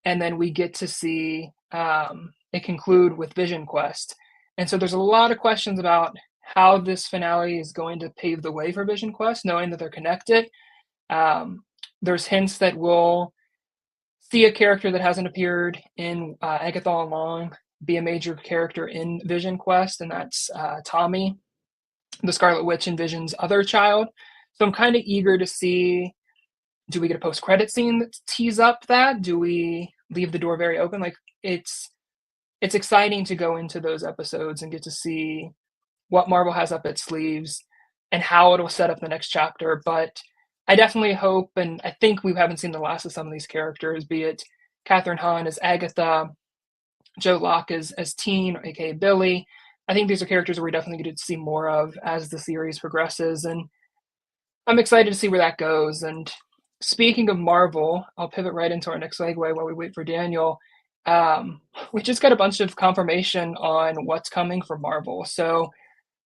and then we get to see it conclude with Vision Quest. And so there's a lot of questions about how this finale is going to pave the way for Vision Quest, knowing that they're connected. There's hints that we'll see a character that hasn't appeared in Agatha all along be a major character in Vision Quest, and that's Tommy, the Scarlet Witch and Vision's other child. So I'm kind of eager to see, do we get a post-credit scene that tees up that? Do we leave the door very open? Like it's exciting to go into those episodes and get to see what Marvel has up its sleeves and how it'll set up the next chapter. But I definitely hope, and I think we haven't seen the last of some of these characters, be it Catherine Hahn as Agatha, Joe Locke as Teen, aka Billy. I think these are characters we're definitely going to see more of as the series progresses, and I'm excited to see where that goes. And speaking of Marvel, I'll pivot right into our next segue while we wait for Daniel. We just got a bunch of confirmation on what's coming for Marvel. So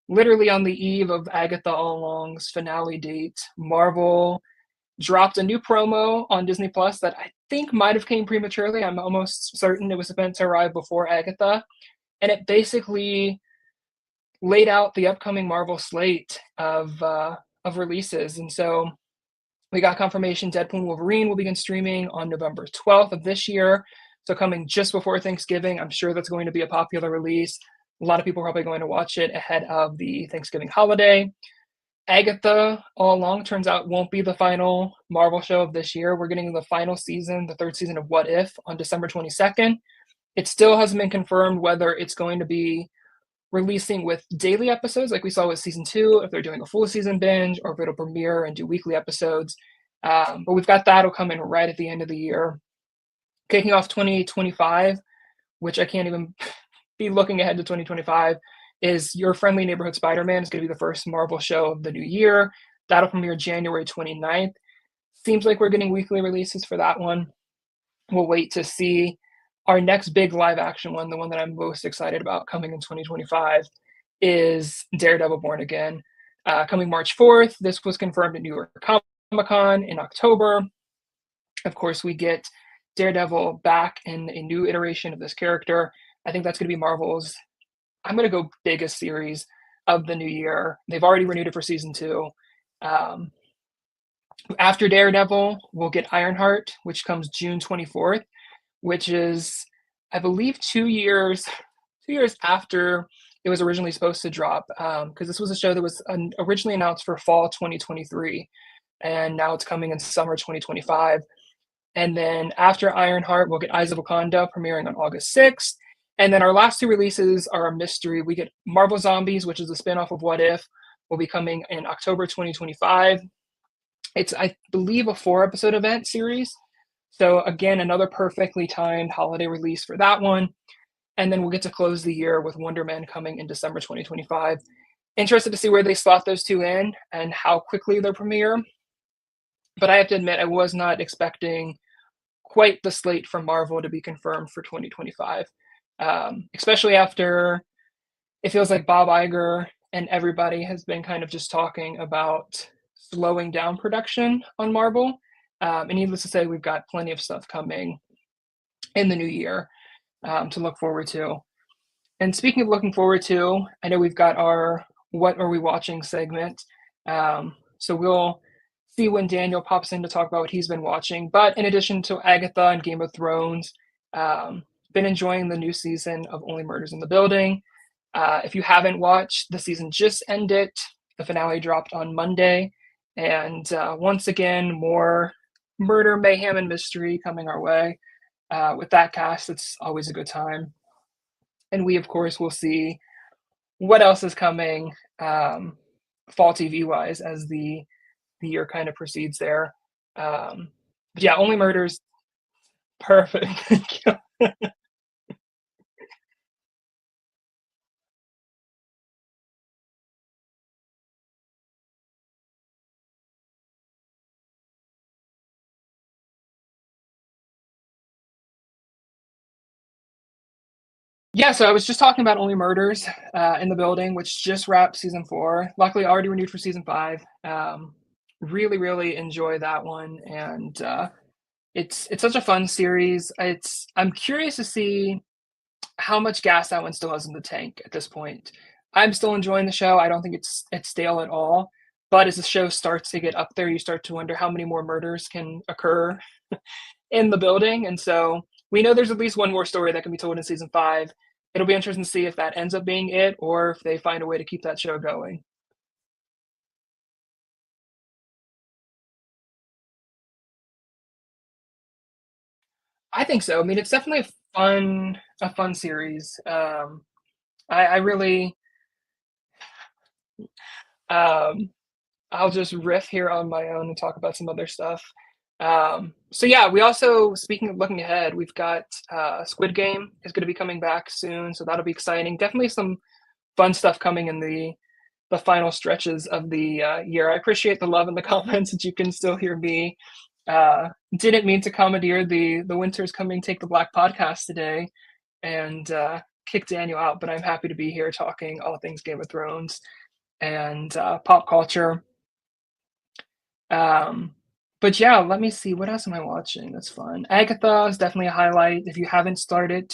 literally on the eve of Agatha All Along's finale date, Marvel dropped a new promo on Disney Plus that I think might have came prematurely. I'm almost certain it was meant to arrive before Agatha. And it basically laid out the upcoming Marvel slate of releases. And so we got confirmation Deadpool and Wolverine will begin streaming on November 12th of this year. So coming just before Thanksgiving, I'm sure that's going to be a popular release. A lot of people are probably going to watch it ahead of the Thanksgiving holiday. Agatha, all along, turns out won't be the final Marvel show of this year. We're getting the final season, the third season of What If, on December 22nd. It still hasn't been confirmed whether it's going to be releasing with daily episodes like we saw with season 2, if they're doing a full season binge, or if it'll premiere and do weekly episodes. But we've got that'll come in right at the end of the year. Kicking off 2025, which I can't even be looking ahead to 2025, is Your Friendly Neighborhood Spider-Man. Is going to be the first Marvel show of the new year. That'll premiere January 29th. Seems like we're getting weekly releases for that one. We'll wait to see. Our next big live action one, the one that I'm most excited about coming in 2025, is Daredevil Born Again. Coming March 4th. This was confirmed at New York Comic-Con in October. Of course, we get Daredevil back in a new iteration of this character. I think that's going to be Marvel's, I'm going to go biggest series of the new year. They've already renewed it for season 2. After Daredevil, we'll get Ironheart, which comes June 24th, which is, I believe, 2 years after it was originally supposed to drop, because this was a show that was originally announced for fall 2023, and now it's coming in summer 2025. And then after Ironheart, we'll get Eyes of Wakanda premiering on August 6th. And then our last two releases are a mystery. We get Marvel Zombies, which is a spinoff of What If, will be coming in October 2025. It's, I believe, a 4-episode event series. So again, another perfectly timed holiday release for that one. And then we'll get to close the year with Wonder Man coming in December 2025. Interested to see where they slot those two in and how quickly they'll premiere. But I have to admit, I was not expecting quite the slate from Marvel to be confirmed for 2025, especially after it feels like Bob Iger and everybody has been kind of just talking about slowing down production on Marvel. And needless to say, we've got plenty of stuff coming in the new year to look forward to. And speaking of looking forward to, I know we've got our What Are We Watching segment. So we'll see when Daniel pops in to talk about what he's been watching. But in addition to Agatha and Game of Thrones, been enjoying the new season of Only Murders in the Building. If you haven't watched, the season just ended. The finale dropped on Monday. And once again, more murder, mayhem, and mystery coming our way. With that cast, it's always a good time. And we, of course, will see what else is coming fall TV-wise as the year kind of proceeds there. But yeah, Only Murders. Perfect. Thank you. Yeah, so I was just talking about Only Murders in the Building, which just wrapped season 4. Luckily, already renewed for season 5. Really, really enjoy that one, and it's such a fun series. I'm curious to see how much gas that one still has in the tank at this point. I'm still enjoying the show. I don't think it's stale at all. But as the show starts to get up there, you start to wonder how many more murders can occur in the building. And so we know there's at least one more story that can be told in season 5. It'll be interesting to see if that ends up being it or if they find a way to keep that show going. I think so. I mean, it's definitely a fun series. I really um, I'll just riff here on my own and talk about some other stuff. So yeah, we also, speaking of looking ahead, we've got Squid Game is going to be coming back soon, so that'll be exciting. Definitely some fun stuff coming in the final stretches of the year. I appreciate the love in the comments that you can still hear me. Didn't mean to commandeer the Winter's Coming Take the Black podcast today and kick Daniel out, but I'm happy to be here talking all things Game of Thrones and pop culture. But yeah, let me see. What else am I watching? That's fun. Agatha is definitely a highlight. If you haven't started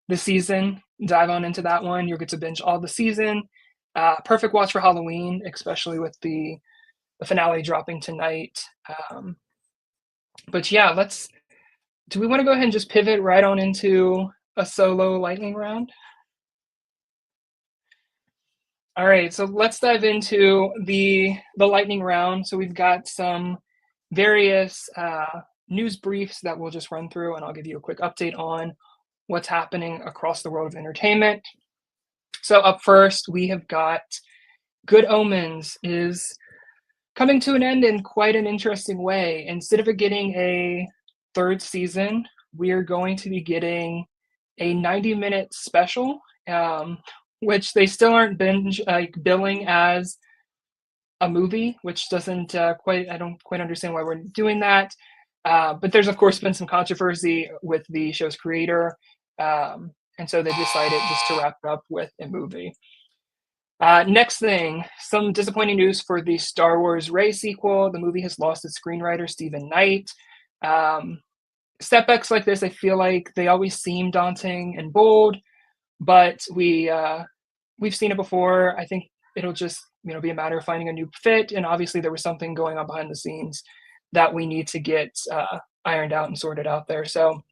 the season, dive on into that one. You'll get to binge all the season. Perfect watch for Halloween, especially with the finale dropping tonight. But yeah, do we want to go ahead and just pivot right on into a solo lightning round? All right, so let's dive into the lightning round. So we've got some various news briefs that we'll just run through, and I'll give you a quick update on what's happening across the world of entertainment. So up first, we have got Good Omens is coming to an end in quite an interesting way. Instead of it getting a third season, we are going to be getting a 90-minute special, which they still aren't billing as a movie, which doesn't I don't quite understand why we're doing that. But there's, of course, been some controversy with the show's creator. And so they decided just to wrap it up with a movie. Next thing, some disappointing news for the Star Wars Rey sequel. The movie has lost its screenwriter, Stephen Knight. Setbacks like this, I feel like they always seem daunting and bold, but we've seen it before. I think it'll just be a matter of finding a new fit. And obviously there was something going on behind the scenes that we need to get ironed out and sorted out there. So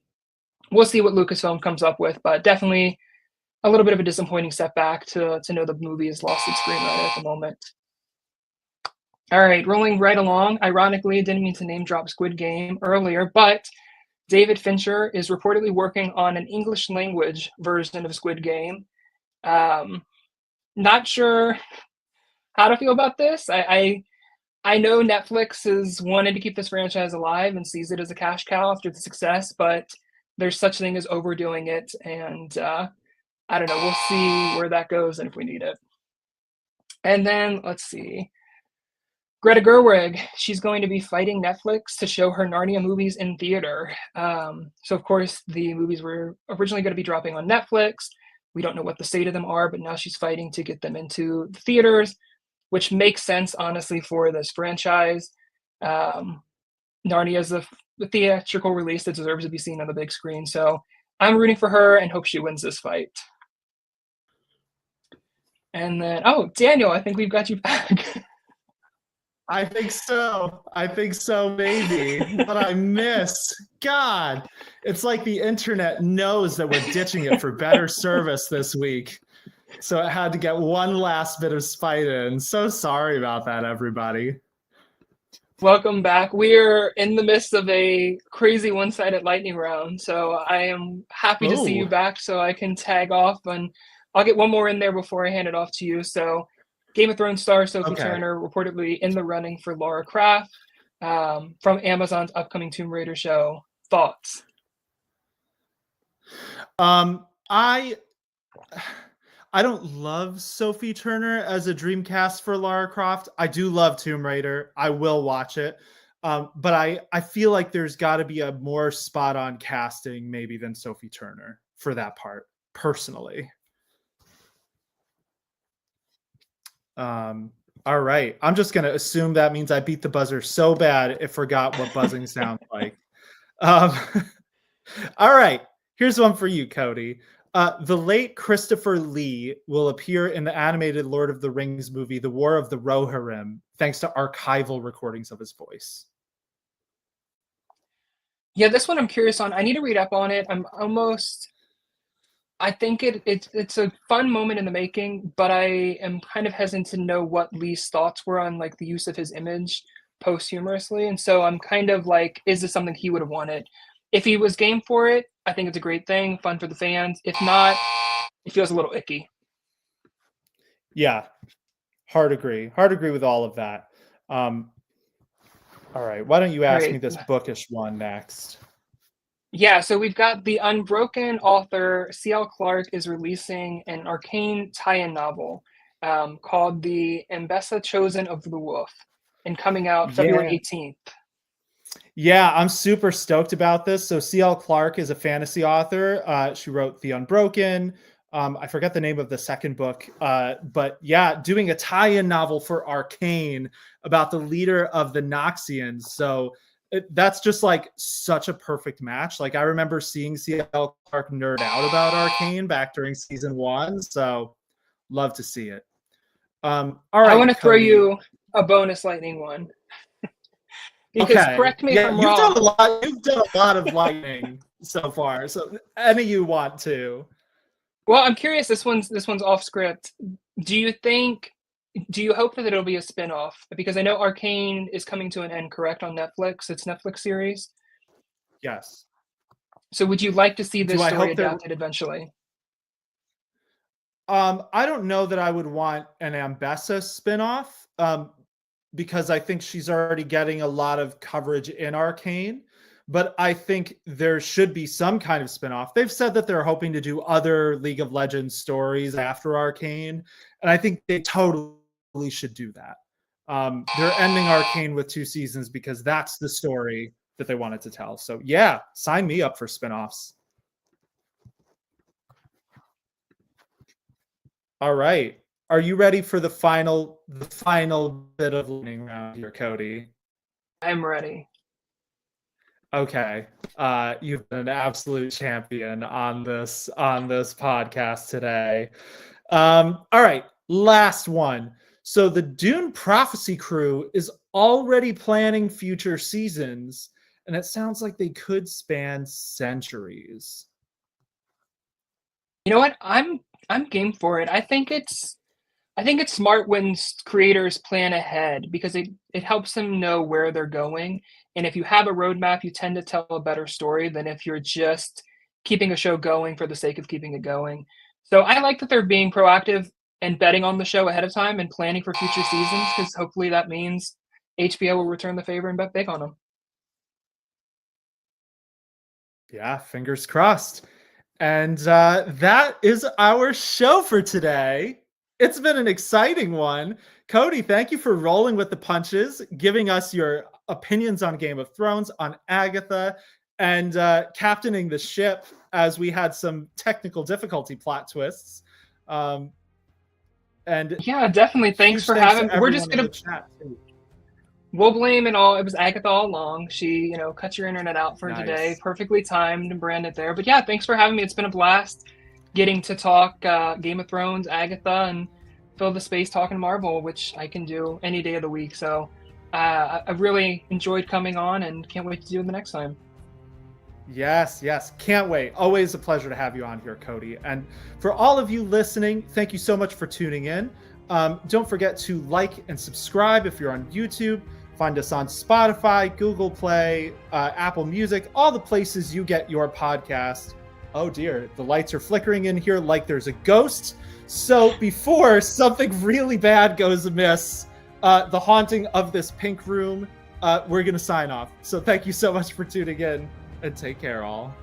we'll see what Lucasfilm comes up with, but definitely a little bit of a disappointing setback to know the movie has lost its screenwriter at the moment. All right, rolling right along. Ironically, I didn't mean to name drop Squid Game earlier, but David Fincher is reportedly working on an English language version of Squid Game. Um, Not sure how to feel about this. I know Netflix has wanted to keep this franchise alive and sees it as a cash cow after the success, but there's such thing as overdoing it, and I don't know. We'll see where that goes and if we need it. And then let's see. Greta Gerwig, she's going to be fighting Netflix to show her Narnia movies in theater. So, of course, the movies were originally going to be dropping on Netflix. We don't know what the state of them are, but now she's fighting to get them into the theaters, which makes sense, honestly, for this franchise. Narnia is a theatrical release that deserves to be seen on the big screen. So I'm rooting for her and hope she wins this fight. And then, oh, Daniel, I think we've got you back. I think so, maybe. But I missed. God, it's like the internet knows that we're ditching it for better service this week. So it had to get one last bit of spite in. So sorry about that, everybody. Welcome back. We're in the midst of a crazy one-sided lightning round. So I am happy to see you back so I can tag off. And I'll get one more in there before I hand it off to you. So Game of Thrones star Sophie Turner reportedly in the running for Lara Croft from Amazon's upcoming Tomb Raider show. Thoughts? I don't love Sophie Turner as a Dreamcast for Lara Croft. I do love Tomb Raider. I will watch it. But I feel like there's got to be a more spot-on casting maybe than Sophie Turner for that part, personally. All right. I'm just going to assume that means I beat the buzzer so bad it forgot what buzzing sounds like. All right. Here's one for you, Cody. The late Christopher Lee will appear in the animated Lord of the Rings movie, The War of the Rohirrim, thanks to archival recordings of his voice. Yeah, this one I'm curious on. I need to read up on it. I think it's a fun moment in the making, but I am kind of hesitant to know what Lee's thoughts were on like the use of his image posthumously. And so I'm kind of like, is this something he would have wanted? If he was game for it, I think it's a great thing, fun for the fans. If not, it feels a little icky. Yeah, hard agree with all of that. All right, why don't you ask me this bookish one next? Yeah, so we've got the Unbroken author C.L. Clarke is releasing an arcane tie-in novel called The Ambessa Chosen of the Wolf and coming out February 18th. Yeah, I'm super stoked about this. So C.L. Clarke is a fantasy author. She wrote The Unbroken. I forget the name of the second book. But yeah, doing a tie-in novel for Arcane about the leader of the Noxians. So that's just like such a perfect match. Like I remember seeing C.L. Clarke nerd out about Arcane back during season 1. So love to see it. All right, I want to throw you a bonus lightning one. Because correct me if I'm wrong. You've done a lot of lightning so far. So any you want to. Well, I'm curious. This one's off script. Do you hope that it'll be a spinoff? Because I know Arcane is coming to an end, correct, on Netflix? It's Netflix series. Yes. So would you like to see this story adapted eventually? I don't know that I would want an Ambessa spinoff. Because I think she's already getting a lot of coverage in Arcane, but I think there should be some kind of spinoff. They've said that they're hoping to do other League of Legends stories after Arcane, and I think they totally should do that. They're ending Arcane with 2 seasons because that's the story that they wanted to tell. So yeah, sign me up for spinoffs. All right. Are you ready for the final bit of lightning round here, Cody? I'm ready. Okay. You've been an absolute champion on this podcast today. All right. Last one. So the Dune Prophecy crew is already planning future seasons, and it sounds like they could span centuries. You know what? I'm game for it. I think it's I think it's smart when creators plan ahead because it helps them know where they're going. And if you have a roadmap, you tend to tell a better story than if you're just keeping a show going for the sake of keeping it going. So I like that they're being proactive and betting on the show ahead of time and planning for future seasons because hopefully that means HBO will return the favor and bet big on them. Yeah, fingers crossed. And that is our show for today. It's been an exciting one. Cody, thank you for rolling with the punches, giving us your opinions on Game of Thrones, on Agatha, and captaining the ship as we had some technical difficulty plot twists. And yeah, definitely. Thanks for having me. We're just gonna we'll blame it all. It was Agatha all along. She, cut your internet out for today. Perfectly timed and branded there. But yeah, thanks for having me. It's been a blast getting to talk Game of Thrones, Agatha, and fill the space talking Marvel, which I can do any day of the week. So I've really enjoyed coming on and can't wait to do it the next time. Yes, can't wait. Always a pleasure to have you on here, Cody. And for all of you listening, thank you so much for tuning in. Don't forget to like and subscribe if you're on YouTube. Find us on Spotify, Google Play, Apple Music, all the places you get your podcast. Oh dear, the lights are flickering in here like there's a ghost. So before something really bad goes amiss, the haunting of this pink room, we're going to sign off. So thank you so much for tuning in and take care all.